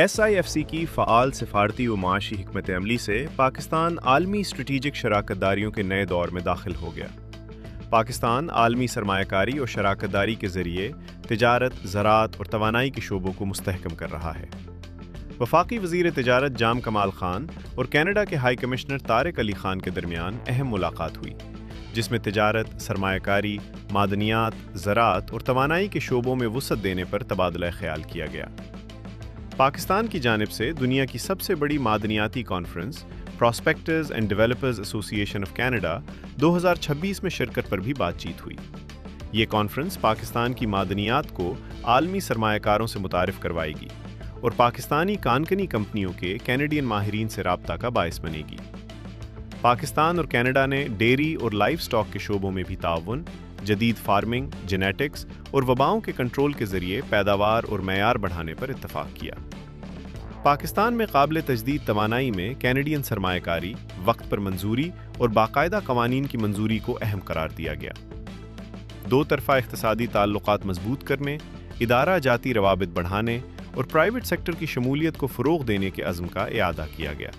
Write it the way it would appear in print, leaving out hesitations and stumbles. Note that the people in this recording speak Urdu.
SIFC کی فعال سفارتی و معاشی حکمت عملی سے پاکستان عالمی اسٹریٹجک شراکت داریوں کے نئے دور میں داخل ہو گیا۔ پاکستان عالمی سرمایہ کاری اور شراکت داری کے ذریعے تجارت، زراعت اور توانائی کے شعبوں کو مستحکم کر رہا ہے۔ وفاقی وزیر تجارت جام کمال خان اور کینیڈا کے ہائی کمشنر طارق علی خان کے درمیان اہم ملاقات ہوئی، جس میں تجارت، سرمایہ کاری، معدنیات، زراعت اور توانائی کے شعبوں میں وسعت دینے پر تبادلہ خیال کیا گیا۔ پاکستان کی جانب سے دنیا کی سب سے بڑی معدنیاتی کانفرنس پراسپیکٹرز اینڈ ڈیولپرز ایسوسی ایشن آف کینیڈا 2026 میں شرکت پر بھی بات چیت ہوئی۔ یہ کانفرنس پاکستان کی معدنیات کو عالمی سرمایہ کاروں سے متعارف کروائے گی اور پاکستانی کانکنی کمپنیوں کے کینیڈین ماہرین سے رابطہ کا باعث بنے گی۔ پاکستان اور کینیڈا نے ڈیری اور لائف سٹاک کے شعبوں میں بھی تعاون، جدید فارمنگ، جینیٹکس اور وباؤں کے کنٹرول کے ذریعے پیداوار اور معیار بڑھانے پر اتفاق کیا۔ پاکستان میں قابل تجدید توانائی میں کینیڈین سرمایہ کاری، وقت پر منظوری اور باقاعدہ قوانین کی منظوری کو اہم قرار دیا گیا۔ دو طرفہ اقتصادی تعلقات مضبوط کرنے، ادارہ جاتی روابط بڑھانے اور پرائیویٹ سیکٹر کی شمولیت کو فروغ دینے کے عزم کا اعادہ کیا گیا۔